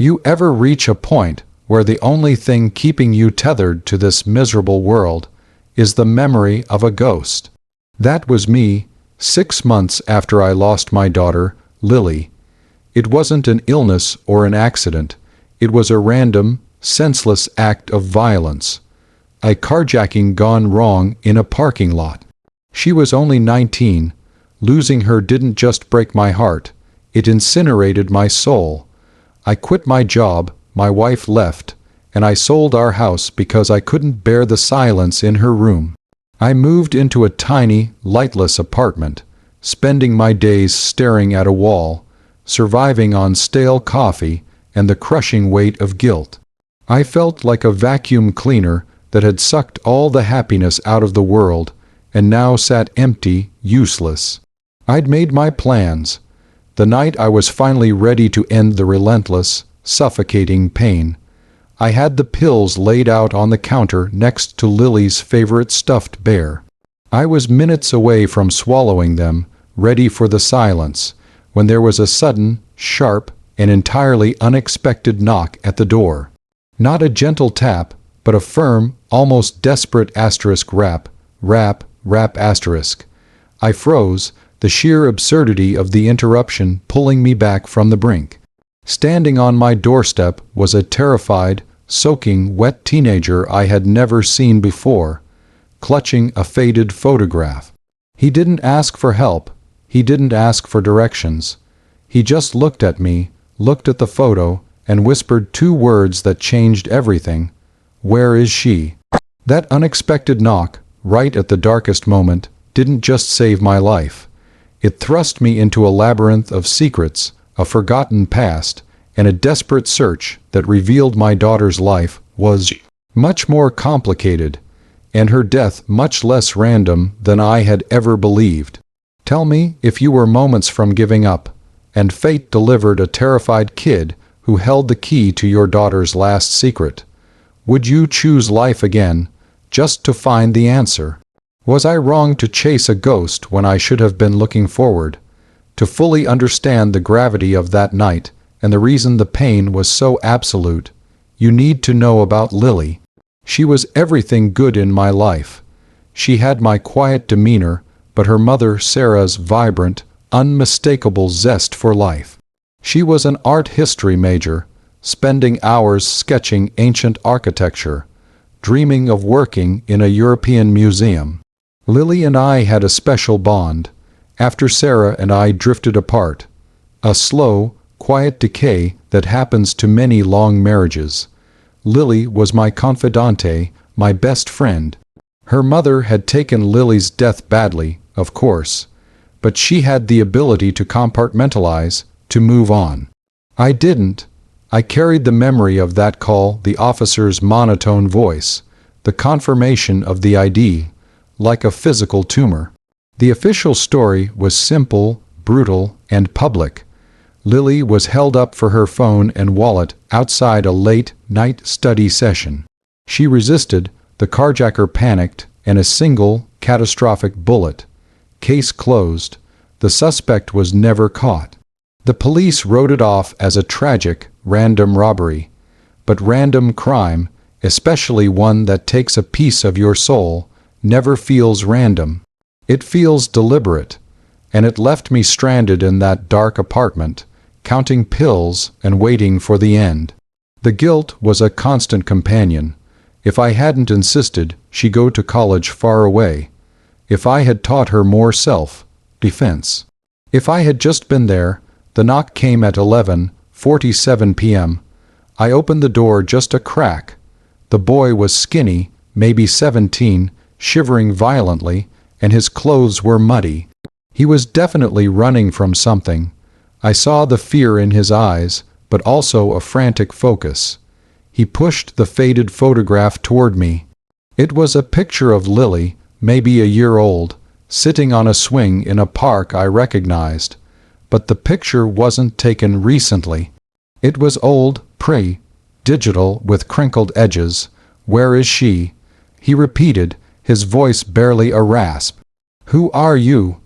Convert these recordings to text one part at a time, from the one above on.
You ever reach a point where the only thing keeping you tethered to this miserable world is the memory of a ghost? That was me, 6 months after I lost my daughter, Lily. It wasn't an illness or an accident. It was a random, senseless act of violence. A carjacking gone wrong in a parking lot. She was only 19. Losing her didn't just break my heart, it incinerated my soul. I quit my job, my wife left, and I sold our house because I couldn't bear the silence in her room. I moved into a tiny, lightless apartment, spending my days staring at a wall, surviving on stale coffee and the crushing weight of guilt. I felt like a vacuum cleaner that had sucked all the happiness out of the world and now sat empty, useless. I'd made my plans. The night I was finally ready to end the relentless, suffocating pain, I had the pills laid out on the counter next to Lily's favorite stuffed bear. I was minutes away from swallowing them, ready for the silence, when there was a sudden, sharp, and entirely unexpected knock at the door. Not a gentle tap, but a firm, almost desperate asterisk rap, rap, rap asterisk. I froze, the sheer absurdity of the interruption pulling me back from the brink. Standing on my doorstep was a terrified, soaking wet teenager I had never seen before, clutching a faded photograph. He didn't ask for help. He didn't ask for directions. He just looked at me, looked at the photo, and whispered 2 words that changed everything. "Where is she?" That unexpected knock, right at the darkest moment, didn't just save my life. It thrust me into a labyrinth of secrets, a forgotten past, and a desperate search that revealed my daughter's life was much more complicated, and her death much less random than I had ever believed. Tell me if you were moments from giving up, and fate delivered a terrified kid who held the key to your daughter's last secret. Would you choose life again, just to find the answer? Was I wrong to chase a ghost when I should have been looking forward? To fully understand the gravity of that night and the reason the pain was so absolute, you need to know about Lily. She was everything good in my life. She had my quiet demeanor, but her mother Sarah's vibrant, unmistakable zest for life. She was an art history major, spending hours sketching ancient architecture, dreaming of working in a European museum. Lily and I had a special bond. After Sarah and I drifted apart, a slow, quiet decay that happens to many long marriages, Lily was my confidante, my best friend. Her mother had taken Lily's death badly, of course, but she had the ability to compartmentalize, to move on. I didn't. I carried the memory of that call, the officer's monotone voice, the confirmation of the ID, like a physical tumor. The official story was simple, brutal, and public. Lily was held up for her phone and wallet outside a late-night study session. She resisted, the carjacker panicked, and a single, catastrophic bullet. Case closed. The suspect was never caught. The police wrote it off as a tragic, random robbery. But random crime, especially one that takes a piece of your soul, never feels random. It feels deliberate. And it left me stranded in that dark apartment, counting pills and waiting for the end. The guilt was a constant companion. If I hadn't insisted she go to college far away, if I had taught her more self-defense, if I had just been there. The knock came at 11:47 p.m. I opened the door just a crack. The boy was skinny, maybe 17, shivering violently, and his clothes were muddy. He was definitely running from something. I saw the fear in his eyes, but also a frantic focus. He pushed the faded photograph toward me. It was a picture of Lily, maybe a year old, sitting on a swing in a park I recognized. But the picture wasn't taken recently. It was old, digital with crinkled edges. "Where is she?" he repeated, his voice barely a rasp. "Who are you?"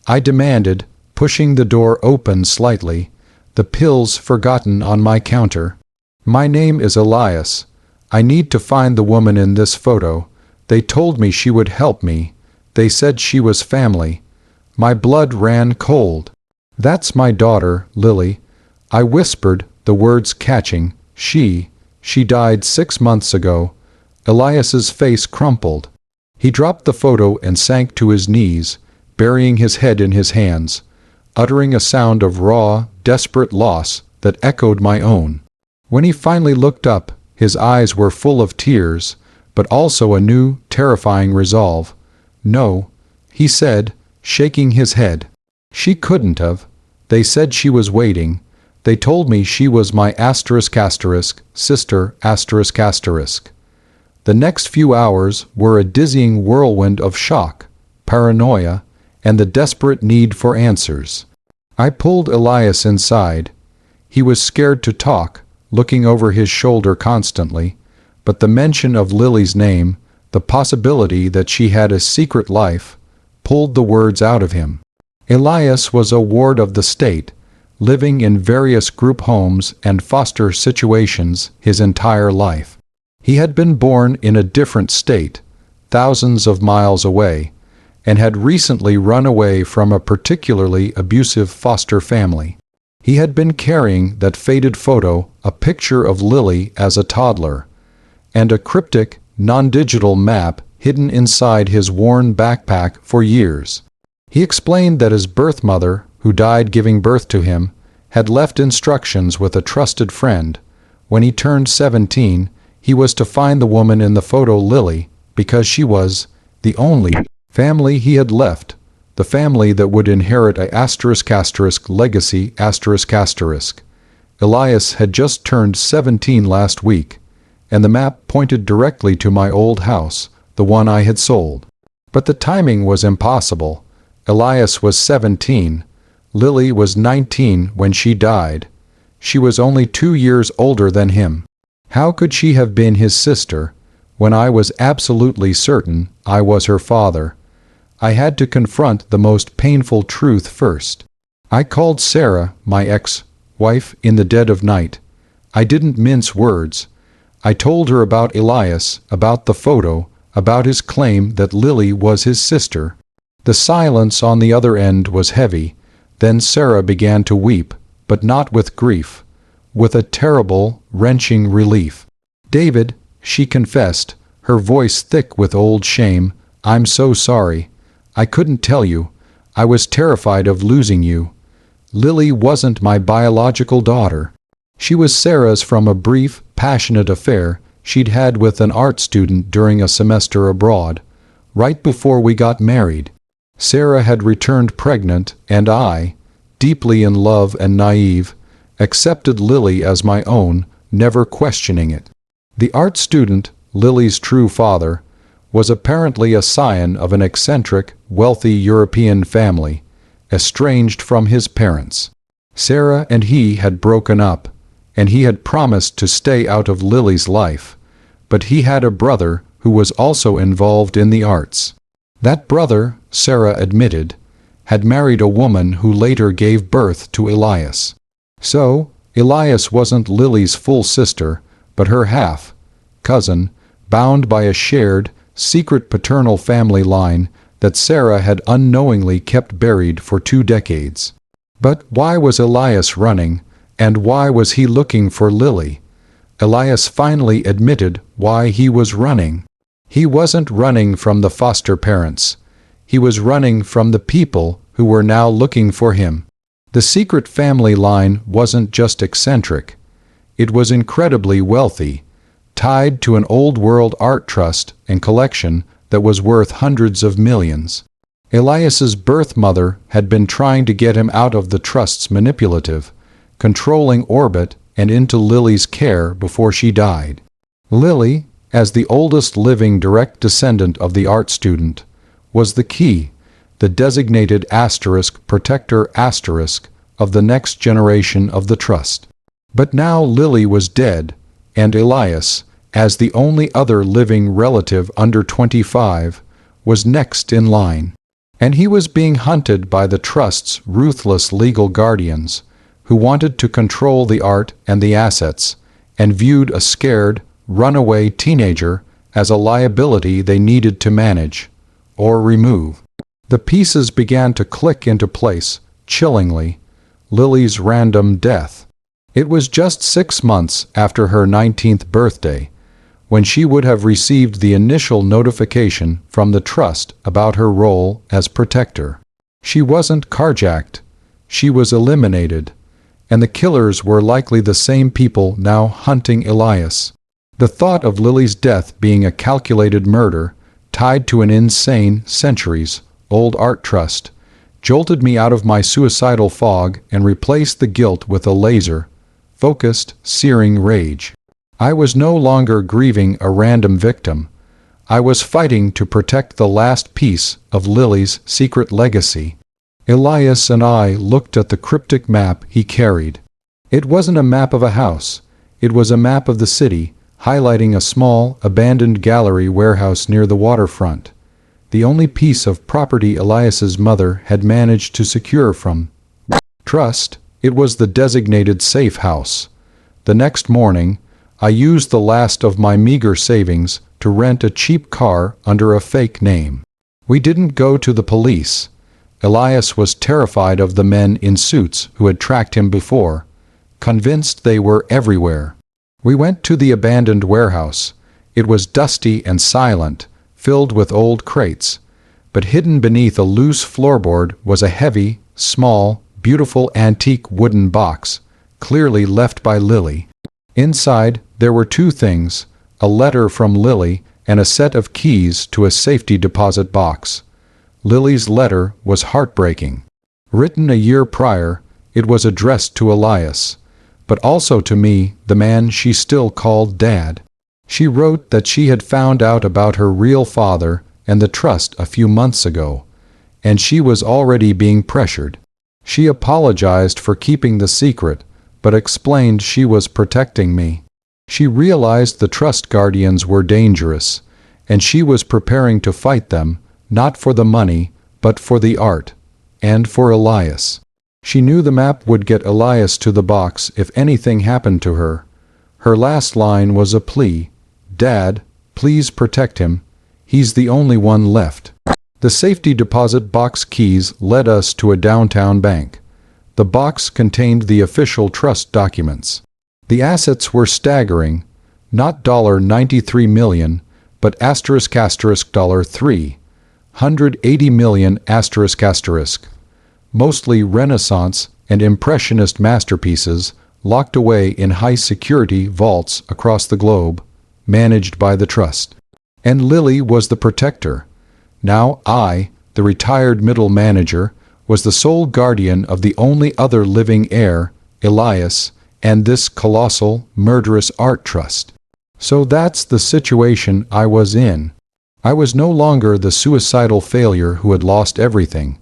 I demanded, pushing the door open slightly, the pills forgotten on my counter. My name is Elias. I need to find the woman in this photo. They told me she would help me. They said she was family. My blood ran cold. That's my daughter, Lily. I whispered, the words catching. She died 6 months ago. Elias's face crumpled. He dropped the photo and sank to his knees, burying his head in his hands, uttering a sound of raw, desperate loss that echoed my own. When he finally looked up, his eyes were full of tears, but also a new, terrifying resolve. No, he said, shaking his head. She couldn't have. They said she was waiting. They told me she was my sister. The next few hours were a dizzying whirlwind of shock, paranoia, and the desperate need for answers. I pulled Elias inside. He was scared to talk, looking over his shoulder constantly, but the mention of Lily's name, the possibility that she had a secret life, pulled the words out of him. Elias was a ward of the state, living in various group homes and foster situations his entire life. He had been born in a different state, thousands of miles away, and had recently run away from a particularly abusive foster family. He had been carrying that faded photo, a picture of Lily as a toddler, and a cryptic, non-digital map hidden inside his worn backpack for years. He explained that his birth mother, who died giving birth to him, had left instructions with a trusted friend. When he turned 17, he was to find the woman in the photo, Lily, because she was the only family he had left, the family that would inherit a legacy. Elias had just turned 17 last week, and the map pointed directly to my old house, the one I had sold. But the timing was impossible. Elias was 17. Lily was 19 when she died. She was only 2 years older than him. How could she have been his sister, when I was absolutely certain I was her father? I had to confront the most painful truth first. I called Sarah, my ex-wife, in the dead of night. I didn't mince words. I told her about Elias, about the photo, about his claim that Lily was his sister. The silence on the other end was heavy. Then Sarah began to weep, but not with grief, with a terrible, wrenching relief. "David," she confessed, her voice thick with old shame, "I'm so sorry. I couldn't tell you. I was terrified of losing you. Lily wasn't my biological daughter. She was Sarah's from a brief, passionate affair she'd had with an art student during a semester abroad, right before we got married. Sarah had returned pregnant, and I, deeply in love and naive, accepted Lily as my own, never questioning it. The art student, Lily's true father, was apparently a scion of an eccentric, wealthy European family, estranged from his parents. Sarah and he had broken up, and he had promised to stay out of Lily's life, but he had a brother who was also involved in the arts. That brother, Sarah admitted, had married a woman who later gave birth to Elias. So, Elias wasn't Lily's full sister, but her half-cousin, bound by a shared, secret paternal family line that Sarah had unknowingly kept buried for 2 decades. But why was Elias running, and why was he looking for Lily? Elias finally admitted why he was running. He wasn't running from the foster parents. He was running from the people who were now looking for him. The secret family line wasn't just eccentric. It was incredibly wealthy, tied to an old-world art trust and collection that was worth hundreds of millions. Elias's birth mother had been trying to get him out of the trust's manipulative, controlling orbit and into Lily's care before she died. Lily, as the oldest living direct descendant of the art student, was the key, the designated protector of the next generation of the trust. But now Lily was dead, and Elias, as the only other living relative under 25, was next in line. And he was being hunted by the trust's ruthless legal guardians, who wanted to control the art and the assets, and viewed a scared, runaway teenager as a liability they needed to manage or remove. The pieces began to click into place, chillingly. Lily's random death. It was just 6 months after her 19th birthday, when she would have received the initial notification from the trust about her role as protector. She wasn't carjacked. She was eliminated, and the killers were likely the same people now hunting Elias. The thought of Lily's death being a calculated murder, tied to an insane, centuries-old art trust, jolted me out of my suicidal fog and replaced the guilt with a laser-focused, searing rage. I was no longer grieving a random victim. I was fighting to protect the last piece of Lily's secret legacy. Elias and I looked at the cryptic map he carried. It wasn't a map of a house. It was a map of the city, highlighting a small, abandoned gallery warehouse near the waterfront, the only piece of property Elias's mother had managed to secure from trust. It was the designated safe house. The next morning, I used the last of my meager savings to rent a cheap car under a fake name. We didn't go to the police. Elias was terrified of the men in suits who had tracked him before, convinced they were everywhere. We went to the abandoned warehouse. It was dusty and silent, filled with old crates, but hidden beneath a loose floorboard was a heavy, small, beautiful antique wooden box, clearly left by Lily. Inside, there were 2 things, a letter from Lily and a set of keys to a safety deposit box. Lily's letter was heartbreaking. Written a year prior, it was addressed to Elias, but also to me, the man she still called Dad. She wrote that she had found out about her real father and the trust a few months ago, and she was already being pressured. She apologized for keeping the secret, but explained she was protecting me. She realized the trust guardians were dangerous, and she was preparing to fight them, not for the money, but for the art, and for Elias. She knew the map would get Elias to the box if anything happened to her. Her last line was a plea. Dad, please protect him. He's the only one left. The safety deposit box keys led us to a downtown bank. The box contained the official trust documents. The assets were staggering, not $93 million, but $380 million **. Mostly Renaissance and Impressionist masterpieces locked away in high-security vaults across the globe, managed by the trust. And Lily was the protector. Now I, the retired middle manager, was the sole guardian of the only other living heir, Elias, and this colossal, murderous art trust. So that's the situation I was in. I was no longer the suicidal failure who had lost everything.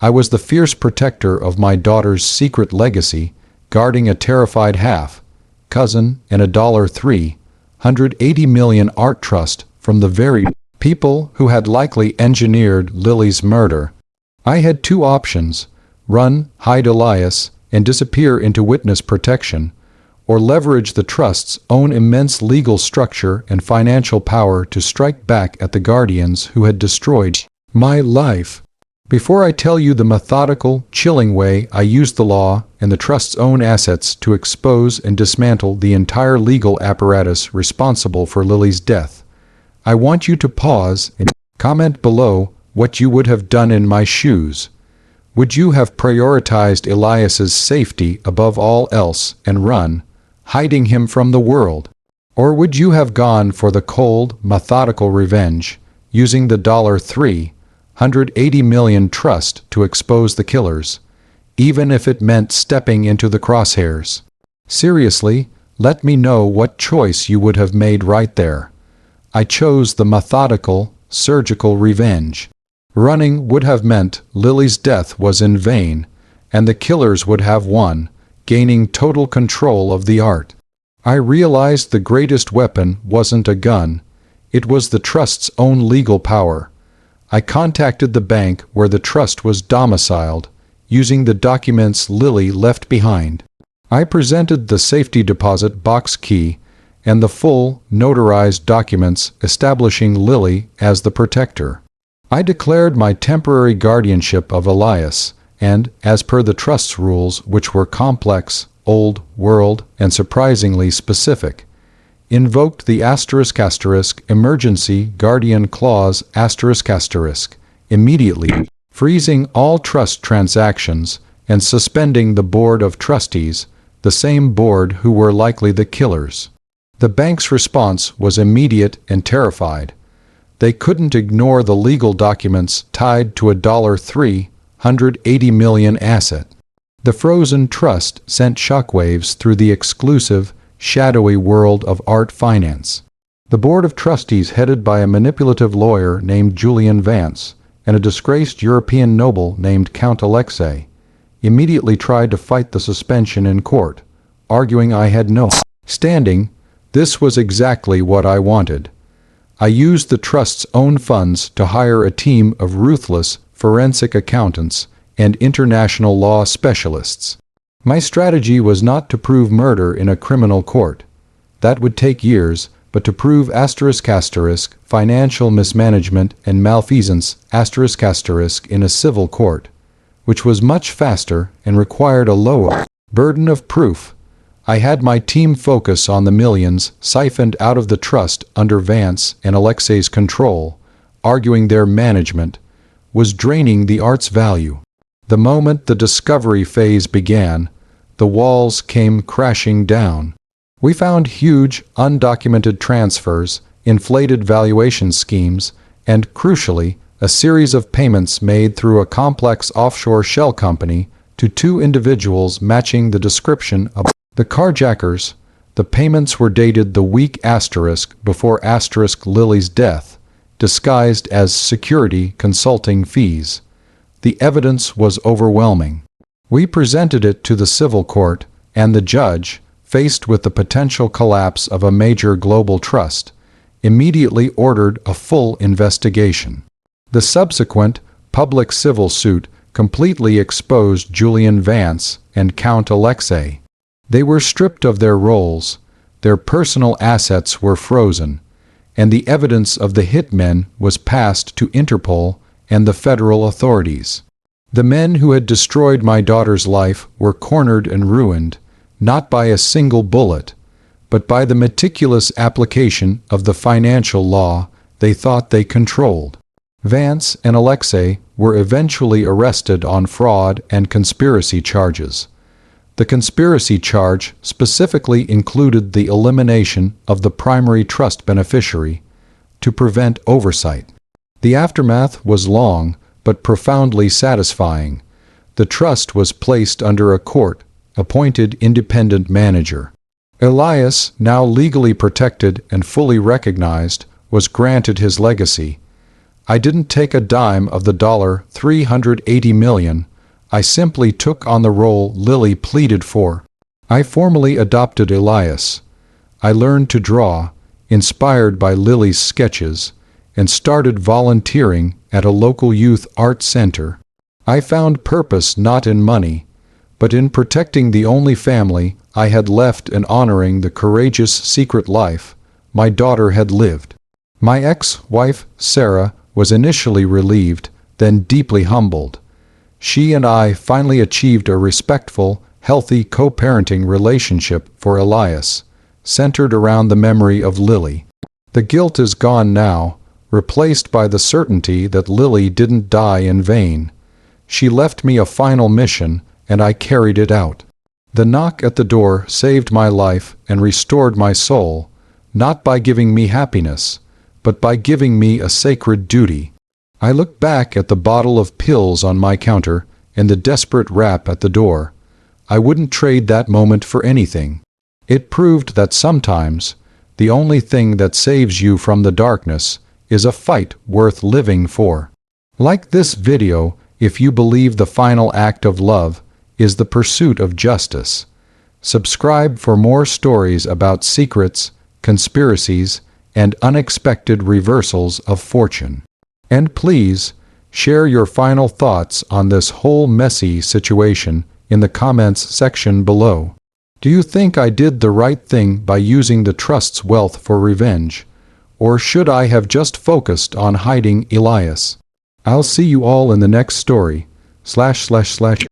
I was the fierce protector of my daughter's secret legacy, guarding a terrified half-cousin and a $380 million art trust from the very people who had likely engineered Lily's murder. I had 2 options: run, hide Elias, and disappear into witness protection, or leverage the trust's own immense legal structure and financial power to strike back at the guardians who had destroyed my life. Before I tell you the methodical, chilling way I used the law and the trust's own assets to expose and dismantle the entire legal apparatus responsible for Lily's death, I want you to pause and comment below what you would have done in my shoes. Would you have prioritized Elias's safety above all else and run, hiding him from the world? Or would you have gone for the cold, methodical revenge, using the $380 million trust to expose the killers, even if it meant stepping into the crosshairs? Seriously, let me know what choice you would have made right there. I chose the methodical, surgical revenge. Running would have meant Lily's death was in vain, and the killers would have won, gaining total control of the art. I realized the greatest weapon wasn't a gun. It was the trust's own legal power. I contacted the bank where the trust was domiciled, using the documents Lily left behind. I presented the safety deposit box key and the full, notarized documents establishing Lily as the protector. I declared my temporary guardianship of Elias, and, as per the trust's rules, which were complex, old world, and surprisingly specific, invoked the *** emergency guardian clause *** immediately, freezing all trust transactions and suspending the board of trustees, the same board who were likely the killers. The bank's response was immediate and terrified. They couldn't ignore the legal documents tied to a $380 million asset. The frozen trust sent shockwaves through the exclusive, shadowy world of art finance. The board of trustees, headed by a manipulative lawyer named Julian Vance and a disgraced European noble named Count Alexei, immediately tried to fight the suspension in court, arguing I had no standing. This was exactly what I wanted. I used the trust's own funds to hire a team of ruthless forensic accountants and international law specialists. My strategy was not to prove murder in a criminal court. That would take years, but to prove ** financial mismanagement and malfeasance ** in a civil court, which was much faster and required a lower burden of proof. I had my team focus on the millions siphoned out of the trust under Vance and Alexei's control, arguing their management was draining the art's value. The moment the discovery phase began, the walls came crashing down. We found huge, undocumented transfers, inflated valuation schemes, and, crucially, a series of payments made through a complex offshore shell company to two individuals matching the description of the carjackers. The payments were dated the week * before * Lily's death, disguised as security consulting fees. The evidence was overwhelming. We presented it to the civil court, and the judge, faced with the potential collapse of a major global trust, immediately ordered a full investigation. The subsequent public civil suit completely exposed Julian Vance and Count Alexei. They were stripped of their roles, their personal assets were frozen, and the evidence of the hitmen was passed to Interpol and the federal authorities. The men who had destroyed my daughter's life were cornered and ruined, not by a single bullet, but by the meticulous application of the financial law they thought they controlled. Vance and Alexei were eventually arrested on fraud and conspiracy charges. The conspiracy charge specifically included the elimination of the primary trust beneficiary to prevent oversight. The aftermath was long but profoundly satisfying. The trust was placed under a court-appointed independent manager. Elias, now legally protected and fully recognized, was granted his legacy. I didn't take a dime of the $380 million. I simply took on the role Lily pleaded for. I formally adopted Elias. I learned to draw, inspired by Lily's sketches, and started volunteering at a local youth art center. I found purpose not in money, but in protecting the only family I had left and honoring the courageous secret life my daughter had lived. My ex-wife, Sarah, was initially relieved, then deeply humbled. She and I finally achieved a respectful, healthy co-parenting relationship for Elias, centered around the memory of Lily. The guilt is gone now, replaced by the certainty that Lily didn't die in vain. She left me a final mission, and I carried it out. The knock at the door saved my life and restored my soul, not by giving me happiness, but by giving me a sacred duty. I look back at the bottle of pills on my counter and the desperate rap at the door. I wouldn't trade that moment for anything. It proved that sometimes the only thing that saves you from the darkness is a fight worth living for. Like this video if you believe the final act of love is the pursuit of justice. Subscribe for more stories about secrets, conspiracies, and unexpected reversals of fortune. And please, share your final thoughts on this whole messy situation in the comments section below. Do you think I did the right thing by using the trust's wealth for revenge? Or should I have just focused on hiding Elias? I'll see you all in the next story. //